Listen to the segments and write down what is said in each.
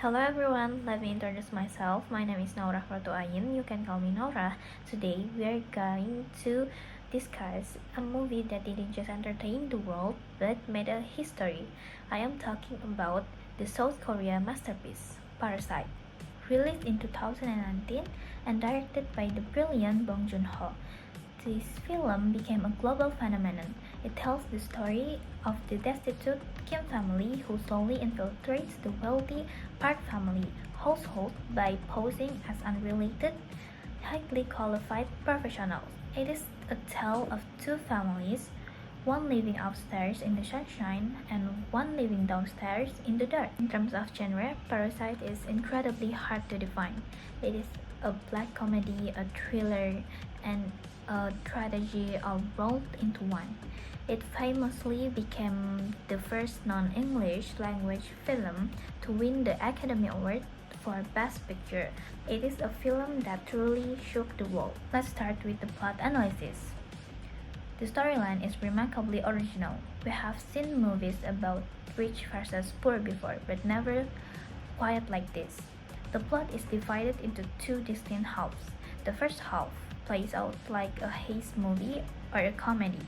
Hello everyone, let me introduce myself. My name is Naurah Qurrotu'ain. You can call me Naurah. Today we are going to discuss a movie that didn't just entertain the world but made a history. I am talking about the South Korea masterpiece, Parasite. Released in 2019 and directed by the brilliant Bong Joon-ho, this film became a global phenomenon. It tells the story of the destitute Kim family who slowly infiltrates the wealthy Park family household by posing as unrelated, highly qualified professionals. It is a tale of two families, one living upstairs in the sunshine and one living downstairs in the dark. In terms of genre, Parasite is incredibly hard to define. It is a black comedy, a thriller, and a tragedy all rolled into one. It famously became the first non-English language film to win the Academy Award for Best Picture. It is a film that truly shook the world. Let's start with the plot analysis. The storyline is remarkably original. We have seen movies about rich versus poor before, but never quite like this. The plot is divided into two distinct halves. The first half plays out like a heist movie or a comedy.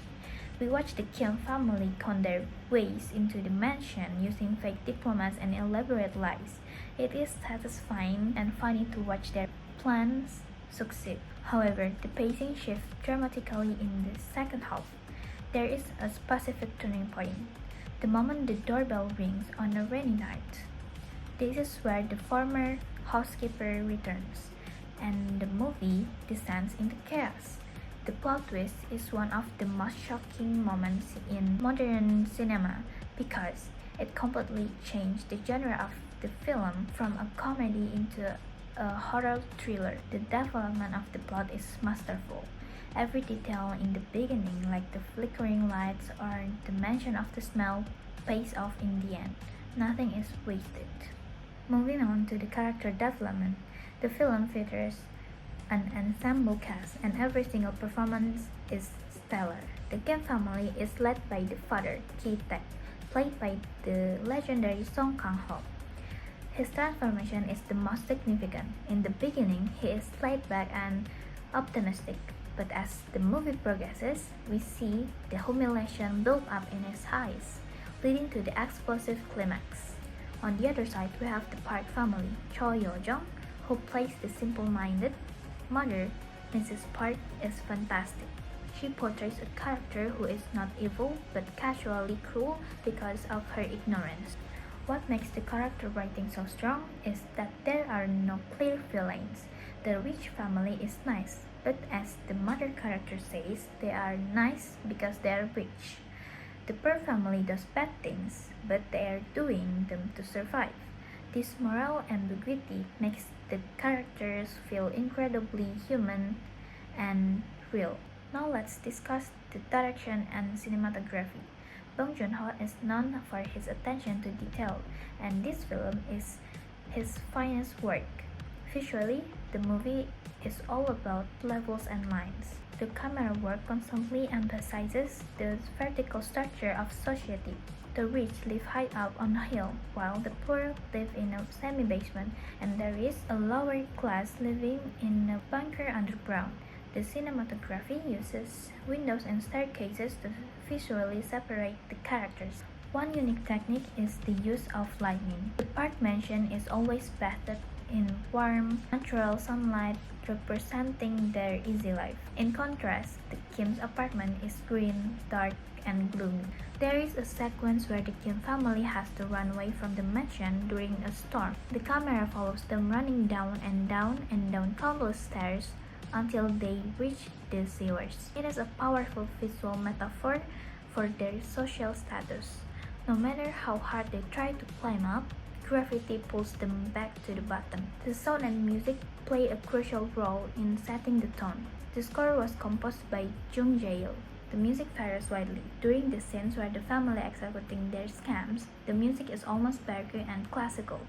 We watch the Kim family con their ways into the mansion using fake diplomats and elaborate lies. It is satisfying and funny to watch their plans succeed. However, the pacing shifts dramatically in the second half. There is a specific turning point. The moment the doorbell rings on a rainy night. This is where the former housekeeper returns, and the movie descends into chaos. The plot twist is one of the most shocking moments in modern cinema because it completely changed the genre of the film from a comedy into a horror thriller. The development of the plot is masterful. Every detail in the beginning, like the flickering lights or the mention of the smell, pays off in the end. Nothing is wasted. Moving on to the character development, the film features an ensemble cast and every single performance is stellar. The Kim family is led by the father, Ki-taek, played by the legendary Song Kang-ho. His transformation is the most significant. In the beginning, he is laid back and optimistic, but as the movie progresses, we see the humiliation build up in his eyes, leading to the explosive climax. On the other side, we have the Park family. Cho Yo-jung, who plays the simple-minded mother, Mrs. Park, is fantastic. She portrays a character who is not evil but casually cruel because of her ignorance. What makes the character writing so strong is that there are no clear villains. The rich family is nice, but as the mother character says, they are nice because they are rich. The poor family does bad things, but they are doing them to survive. This moral ambiguity makes the characters feel incredibly human and real. Now let's discuss the direction and cinematography. Bong Joon-ho is known for his attention to detail, and this film is his finest work. Visually, the movie is all about levels and lines. The camera work constantly emphasizes the vertical structure of society. The rich live high up on a hill, while the poor live in a semi-basement, and there is a lower class living in a bunker underground. The cinematography uses windows and staircases to visually separate the characters. One unique technique is the use of lighting. The Park mansion is always bathed in warm, natural sunlight, representing their easy life. In contrast, the Kim's apartment is green, dark, and gloomy. There is a sequence where the Kim family has to run away from the mansion during a storm. The camera follows them running down and down and down countless stairs until they reach the sewers. It is a powerful visual metaphor for their social status. No matter how hard they try to climb up, gravity pulls them back to the bottom. The sound and music play a crucial role in setting the tone. The score was composed by Jung Jae-il. The music varies widely. During the scenes where the family executing their scams, the music is almost barky and classical,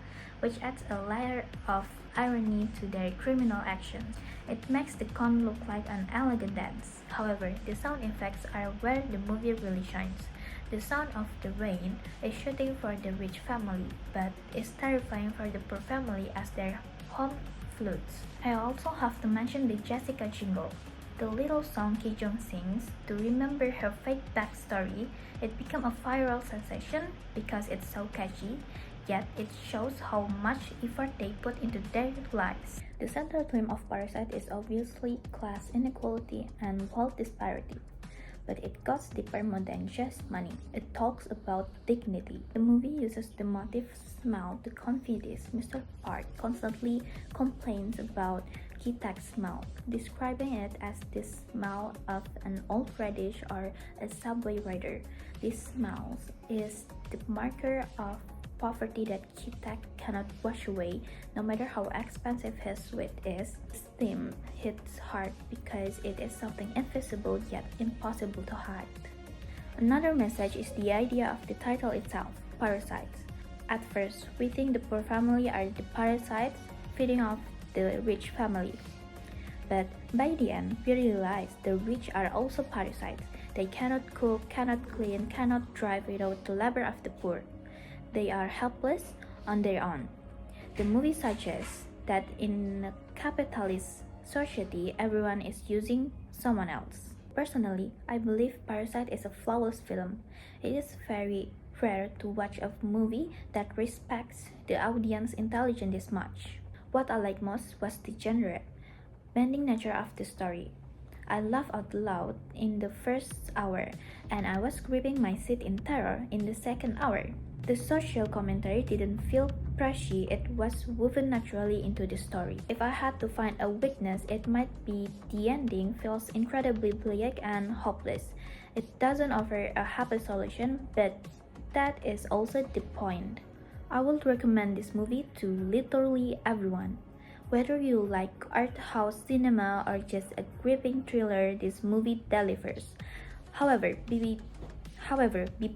which adds a layer of irony to their criminal actions. It makes the con look like an elegant dance. However, the sound effects are where the movie really shines. The sound of the rain is soothing for the rich family, but is terrifying for the poor family as their home floods. I also have to mention the Jessica jingle. The little song Ki-jung sings to remember her fake backstory. It became a viral sensation because it's so catchy, yet it shows how much effort they put into their lives. The central theme of Parasite is obviously class inequality and wealth disparity. But it goes deeper more than just money. It talks about dignity. The movie uses the motif smell to convey this. Mr. Park constantly complains about Ki-taek's smell, describing it as the smell of an old radish or a subway rider. This smell is the marker of poverty that Ki-taek cannot wash away, no matter how expensive his sweat is. This theme hits hard because it is something invisible yet impossible to hide. Another message is the idea of the title itself, parasites. At first, we think the poor family are the parasites feeding off the rich family. But by the end, we realize the rich are also parasites. They cannot cook, cannot clean, cannot drive without the labor of the poor. They are helpless on their own. The movie suggests that in a capitalist society, everyone is using someone else. Personally, I believe Parasite is a flawless film. It is very rare to watch a movie that respects the audience intelligence this much. What I liked most was the genre, bending nature of the story. I laughed out loud in the first hour, and I was gripping my seat in terror in the second hour. The social commentary didn't feel preachy, it was woven naturally into the story. If I had to find a weakness, it might be the ending feels incredibly bleak and hopeless. It doesn't offer a happy solution, but that is also the point. I would recommend this movie to literally everyone. Whether you like art house cinema or just a gripping thriller, this movie delivers. However, be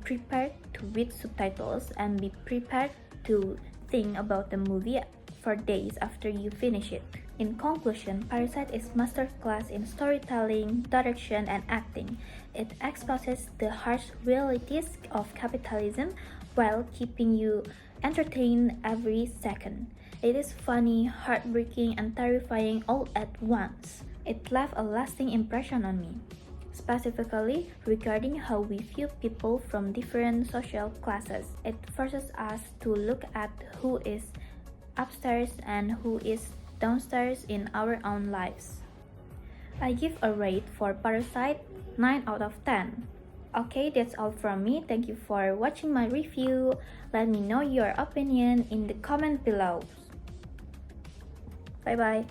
prepared to read subtitles and be prepared to think about the movie for days after you finish it. In conclusion, Parasite is masterclass in storytelling, direction, and acting. It exposes the harsh realities of capitalism while keeping you entertained every second. It is funny, heartbreaking, and terrifying all at once. It left a lasting impression on me, specifically regarding how we view people from different social classes. It forces us to look at who is upstairs and who is downstairs in our own lives. I give a rate for Parasite 9 out of 10. Okay, that's all from me. Thank you for watching my review. Let me know your opinion in the comment below. Bye bye.